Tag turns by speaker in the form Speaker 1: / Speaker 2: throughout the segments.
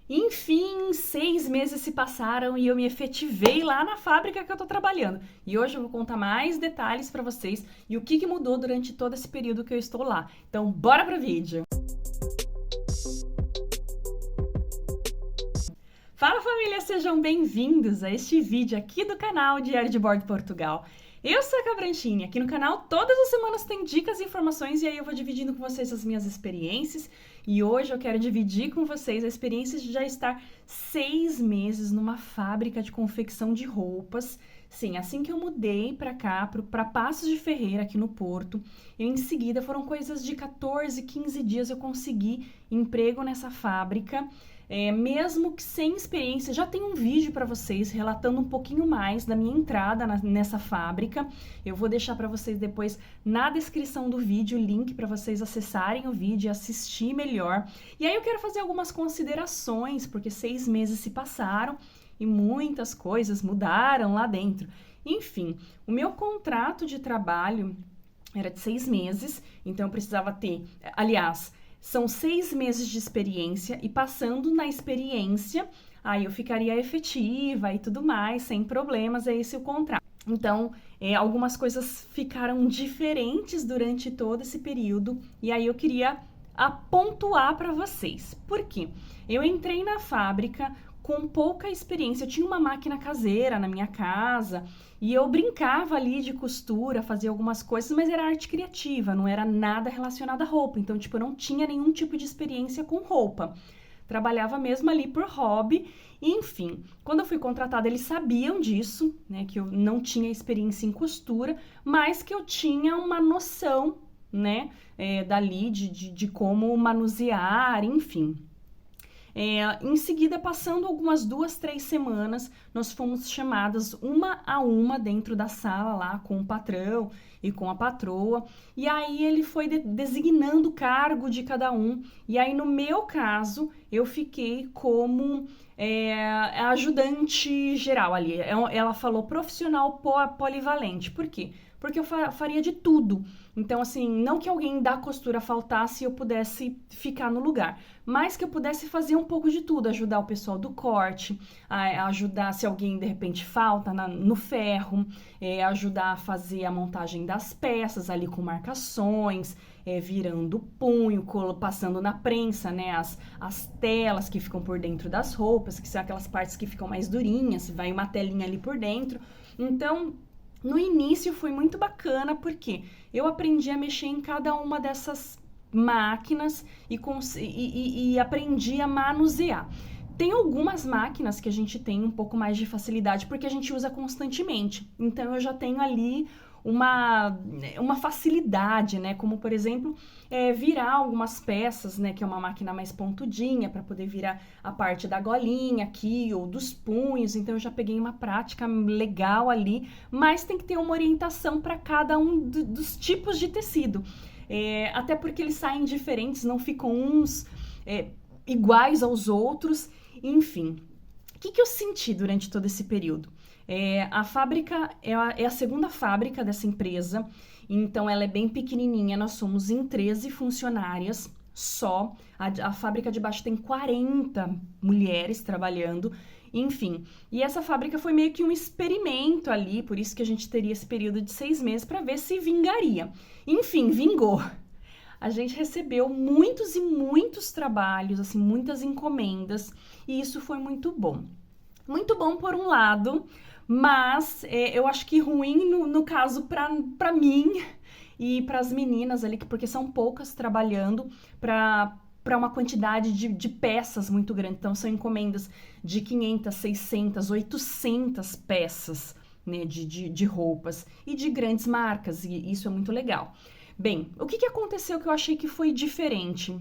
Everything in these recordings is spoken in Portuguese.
Speaker 1: Enfim, 6 meses se passaram e eu me efetivei lá na fábrica que eu tô trabalhando. E hoje eu vou contar mais detalhes pra vocês e o que mudou durante todo esse período que eu estou lá. Então, bora pro vídeo! Fala família, sejam bem-vindos a este vídeo aqui do canal Diário de Bordo Portugal. Eu sou a Cabranchini, aqui no canal todas as semanas tem dicas e informações e aí eu vou dividindo com vocês as minhas experiências e hoje eu quero dividir com vocês a experiência de já estar 6 meses numa fábrica de confecção de roupas. Sim, assim que eu mudei para cá, para Paços de Ferreira, aqui no Porto, em seguida foram coisas de 14, 15 dias eu consegui emprego nessa fábrica. Mesmo que sem experiência, já tem um vídeo para vocês relatando um pouquinho mais da minha entrada nessa fábrica. Eu vou deixar para vocês depois na descrição do vídeo o link para vocês acessarem o vídeo e assistir melhor. E aí eu quero fazer algumas considerações, porque 6 meses se passaram e muitas coisas mudaram lá dentro. Enfim, o meu contrato de trabalho era de 6 meses, então eu precisava ter, aliás, são 6 meses de experiência e passando na experiência, aí eu ficaria efetiva e tudo mais, sem problemas, é esse o contrato. Então, algumas coisas ficaram diferentes durante todo esse período e aí eu queria pontuar para vocês. Por quê? Eu entrei na fábrica com pouca experiência. Eu tinha uma máquina caseira na minha casa e eu brincava ali de costura, fazia algumas coisas, mas era arte criativa, não era nada relacionado à roupa. Então, tipo, eu não tinha nenhum tipo de experiência com roupa. Trabalhava mesmo ali por hobby. Enfim, quando eu fui contratada, eles sabiam disso, né, que eu não tinha experiência em costura, mas que eu tinha uma noção, né, dali de como manusear, enfim. Em seguida, passando algumas 2, 3 semanas, nós fomos chamadas uma a uma dentro da sala lá com o patrão e com a patroa. E aí ele foi designando o cargo de cada um. E aí no meu caso, eu fiquei como ajudante geral ali. Ela falou profissional polivalente. Por quê? Porque eu faria de tudo. Então, assim, não que alguém da costura faltasse e eu pudesse ficar no lugar, mas que eu pudesse fazer um pouco de tudo, ajudar o pessoal do corte, ajudar se alguém de repente falta no ferro, ajudar a fazer a montagem das peças ali com marcações, virando punho, passando na prensa, né, as telas que ficam por dentro das roupas, que são aquelas partes que ficam mais durinhas, vai uma telinha ali por dentro. Então, no início foi muito bacana porque eu aprendi a mexer em cada uma dessas máquinas e aprendi a manusear. Tem algumas máquinas que a gente tem um pouco mais de facilidade porque a gente usa constantemente. Então eu já tenho ali uma facilidade, né? Como por exemplo, virar algumas peças, né? Que é uma máquina mais pontudinha para poder virar a parte da golinha aqui ou dos punhos. Então eu já peguei uma prática legal ali, mas tem que ter uma orientação para cada um dos tipos de tecido. Até porque eles saem diferentes, não ficam uns iguais aos outros, enfim. O que eu senti durante todo esse período? A fábrica é a segunda fábrica dessa empresa, então ela é bem pequenininha, nós somos em 13 funcionárias só, a fábrica de baixo tem 40 mulheres trabalhando, enfim. E essa fábrica foi meio que um experimento ali, por isso que a gente teria esse período de 6 meses para ver se vingaria. Enfim, vingou. A gente recebeu muitos e muitos trabalhos, assim, muitas encomendas, e isso foi muito bom. Muito bom por um lado, mas eu acho que ruim no caso para mim e para as meninas ali, porque são poucas trabalhando para uma quantidade de peças muito grande. Então, são encomendas de 500, 600, 800 peças, né, de roupas e de grandes marcas, e isso é muito legal. Bem, o que aconteceu que eu achei que foi diferente?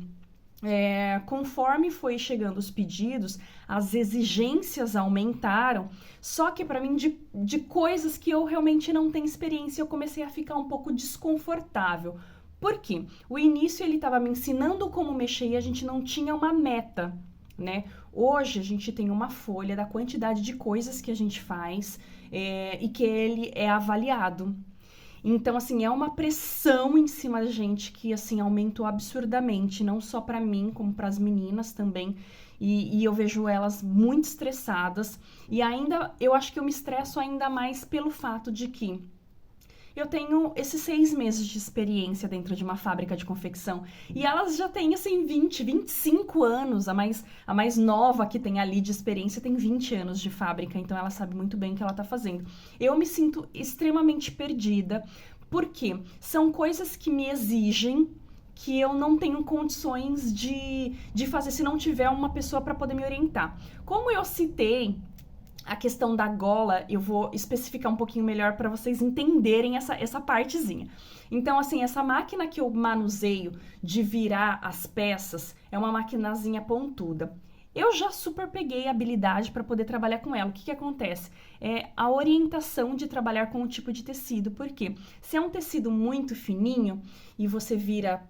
Speaker 1: Conforme foi chegando os pedidos, as exigências aumentaram, só que para mim de coisas que eu realmente não tenho experiência, eu comecei a ficar um pouco desconfortável. Por quê? O início ele estava me ensinando como mexer e a gente não tinha uma meta, né? Hoje a gente tem uma folha da quantidade de coisas que a gente faz e que ele é avaliado. Então, assim, é uma pressão em cima da gente que, assim, aumentou absurdamente, não só pra mim, como pras meninas também. E eu vejo elas muito estressadas. E ainda, eu acho que eu me estresso ainda mais pelo fato de que eu tenho esses 6 meses de experiência dentro de uma fábrica de confecção. E elas já têm, assim, 25 anos. A mais nova que tem ali de experiência tem 20 anos de fábrica. Então, ela sabe muito bem o que ela tá fazendo. Eu me sinto extremamente perdida. Porque são coisas que me exigem que eu não tenho condições de fazer se não tiver uma pessoa para poder me orientar. Como eu citei a questão da gola, eu vou especificar um pouquinho melhor para vocês entenderem essa partezinha. Então, assim, essa máquina que eu manuseio de virar as peças é uma maquinazinha pontuda. Eu já super peguei a habilidade para poder trabalhar com ela. O que acontece? É a orientação de trabalhar com o tipo de tecido. Por quê? Se é um tecido muito fininho e você vira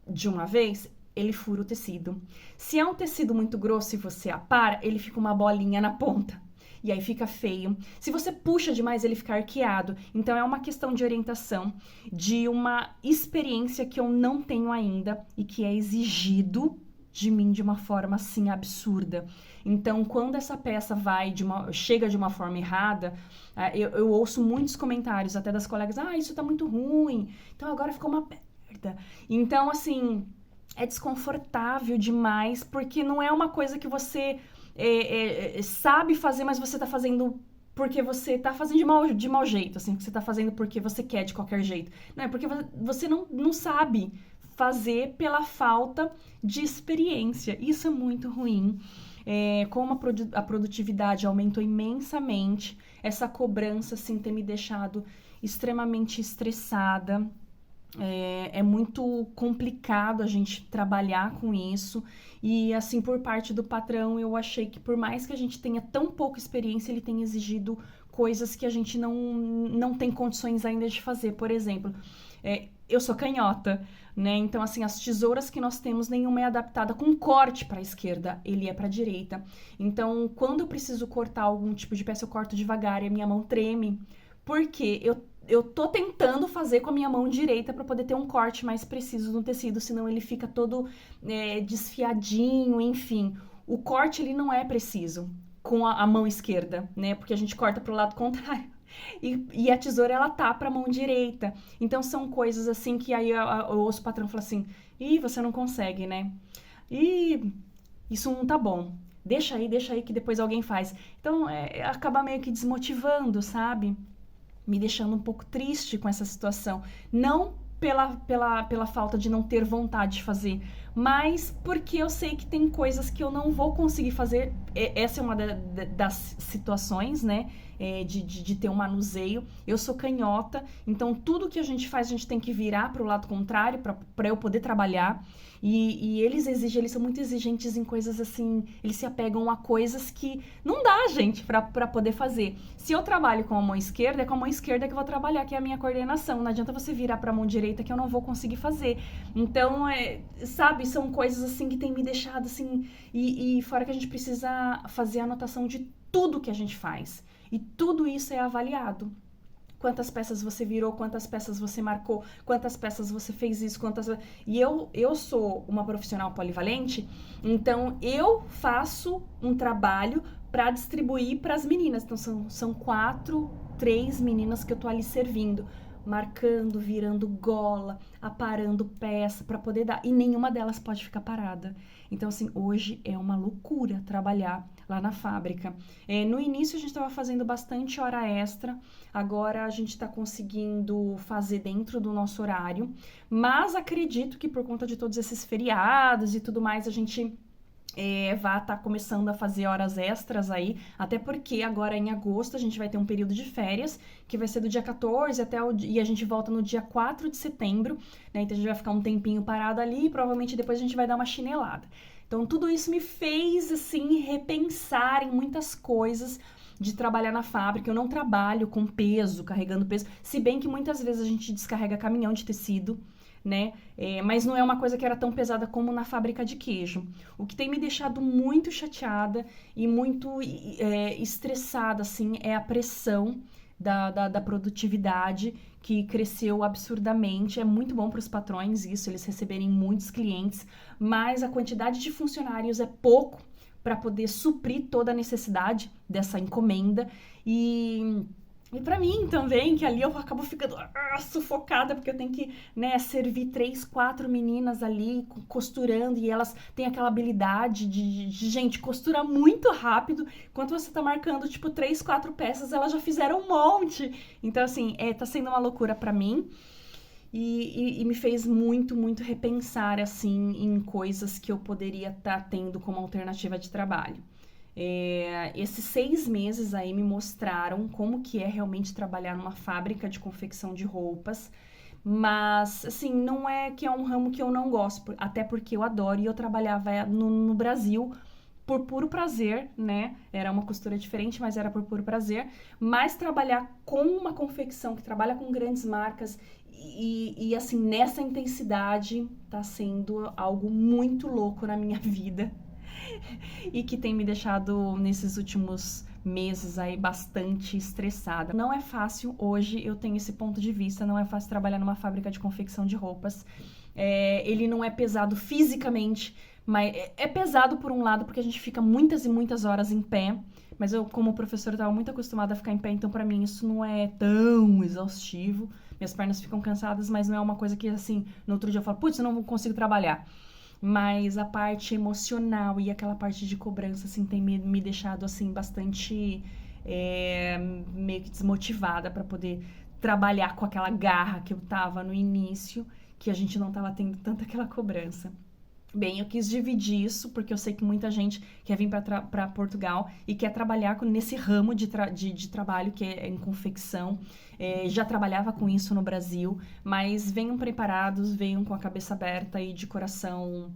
Speaker 1: de uma vez, ele fura o tecido. Se é um tecido muito grosso e você apara, ele fica uma bolinha na ponta. E aí fica feio. Se você puxa demais, ele fica arqueado. Então é uma questão de orientação, de uma experiência que eu não tenho ainda e que é exigido de mim de uma forma assim absurda. Então, quando essa peça chega de uma forma errada, eu ouço muitos comentários até das colegas: isso tá muito ruim, então agora ficou uma merda. Então, assim, é desconfortável demais, porque não é uma coisa que você sabe fazer, mas você tá fazendo porque você tá fazendo de mau jeito, assim, que você tá fazendo porque você quer de qualquer jeito. Não, é porque você não sabe fazer pela falta de experiência. Isso é muito ruim. Como a produtividade aumentou imensamente, essa cobrança, assim, tem me deixado extremamente estressada. É muito complicado a gente trabalhar com isso. E, assim, por parte do patrão, eu achei que por mais que a gente tenha tão pouca experiência, ele tem exigido coisas que a gente não tem condições ainda de fazer. Por exemplo, eu sou canhota, né? Então, assim, as tesouras que nós temos, nenhuma é adaptada com corte para a esquerda, ele é para a direita. Então, quando eu preciso cortar algum tipo de peça, eu corto devagar e a minha mão treme. Porque eu tô tentando fazer com a minha mão direita para poder ter um corte mais preciso no tecido, senão ele fica todo desfiadinho, enfim. O corte, ele não é preciso com a mão esquerda, né? Porque a gente corta pro lado contrário. E a tesoura, ela tá pra mão direita. Então, são coisas assim que aí eu ouço o patrão falar assim: você não consegue, né? Isso não tá bom. Deixa aí que depois alguém faz. Então, acaba meio que desmotivando, sabe? Me deixando um pouco triste com essa situação. Não pela falta de não ter vontade de fazer, mas porque eu sei que tem coisas que eu não vou conseguir fazer. Essa é uma das situações, né? De ter um manuseio. Eu sou canhota, então tudo que a gente faz, a gente tem que virar para o lado contrário para eu poder trabalhar. E eles são muito exigentes em coisas assim, eles se apegam a coisas que não dá, gente, para poder fazer. Se eu trabalho com a mão esquerda, é com a mão esquerda que eu vou trabalhar, que é a minha coordenação. Não adianta você virar para a mão direita que eu não vou conseguir fazer. Então, sabe, são coisas assim que tem me deixado assim, e fora que a gente precisa fazer a anotação de tudo que a gente faz. E tudo isso é avaliado. Quantas peças você virou, quantas peças você marcou, quantas peças você fez isso, E eu sou uma profissional polivalente, então eu faço um trabalho para distribuir para as meninas. Então são 3 meninas que eu tô ali servindo, marcando, virando gola, aparando peça para poder dar. E nenhuma delas pode ficar parada. Então, assim, hoje é uma loucura trabalhar lá na fábrica. No início a gente estava fazendo bastante hora extra, agora a gente está conseguindo fazer dentro do nosso horário, mas acredito que por conta de todos esses feriados e tudo mais, a gente vai estar começando a fazer horas extras aí, até porque agora em agosto a gente vai ter um período de férias, que vai ser do dia 14 e a gente volta no dia 4 de setembro, né? Então a gente vai ficar um tempinho parado ali e provavelmente depois a gente vai dar uma chinelada. Então tudo isso me fez, assim, repensar em muitas coisas de trabalhar na fábrica. Eu não trabalho com peso, carregando peso, se bem que muitas vezes a gente descarrega caminhão de tecido, né? Mas não é uma coisa que era tão pesada como na fábrica de queijo. O que tem me deixado muito chateada e muito estressada, assim, é a pressão da produtividade, que cresceu absurdamente. É muito bom para os patrões isso, eles receberem muitos clientes, mas a quantidade de funcionários é pouco para poder suprir toda a necessidade dessa encomenda. E para mim também, que ali eu acabo ficando sufocada, porque eu tenho que, né, servir 3, 4 meninas ali costurando, e elas têm aquela habilidade gente, costura muito rápido. Enquanto você tá marcando, tipo, 3, 4 peças, elas já fizeram um monte. Então, assim, tá sendo uma loucura para mim. E me fez muito, muito repensar, assim, em coisas que eu poderia estar tendo como alternativa de trabalho. Esses 6 meses aí me mostraram como que é realmente trabalhar numa fábrica de confecção de roupas, mas, assim, não é que é um ramo que eu não gosto, até porque eu adoro, e eu trabalhava no Brasil por puro prazer, né? Era uma costura diferente, mas era por puro prazer. Mas trabalhar com uma confecção que trabalha com grandes marcas e assim, nessa intensidade, tá sendo algo muito louco na minha vida e que tem me deixado nesses últimos meses aí bastante estressada. Não é fácil, hoje eu tenho esse ponto de vista, não é fácil trabalhar numa fábrica de confecção de roupas. Ele não é pesado fisicamente, mas é pesado por um lado porque a gente fica muitas e muitas horas em pé, mas eu, como professora, estava muito acostumada a ficar em pé, então para mim isso não é tão exaustivo. Minhas pernas ficam cansadas, mas não é uma coisa que, assim, no outro dia eu falo, putz, eu não consigo trabalhar. Mas a parte emocional e aquela parte de cobrança, assim, tem me deixado, assim, bastante meio que desmotivada para poder trabalhar com aquela garra que eu tava no início, que a gente não tava tendo tanta aquela cobrança. Bem, eu quis dividir isso porque eu sei que muita gente quer vir para Portugal e quer trabalhar nesse ramo de trabalho que é em confecção. Já trabalhava com isso no Brasil, mas venham preparados, venham com a cabeça aberta e de coração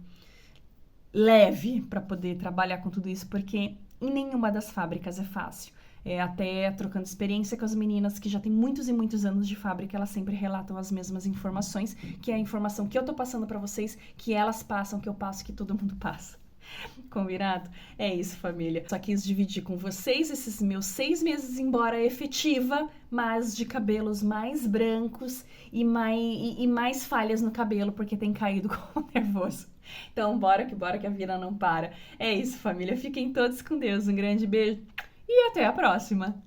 Speaker 1: leve para poder trabalhar com tudo isso, porque em nenhuma das fábricas é fácil. Até trocando experiência com as meninas que já têm muitos e muitos anos de fábrica, elas sempre relatam as mesmas informações, que é a informação que eu tô passando para vocês, que elas passam, que eu passo, que todo mundo passa. Combinado? É isso, família. Só quis dividir com vocês esses meus 6 meses, embora efetiva, mas de cabelos mais brancos e mais falhas no cabelo, porque tem caído com o nervoso. Então, bora que a vida não para. É isso, família. Fiquem todos com Deus. Um grande beijo e até a próxima!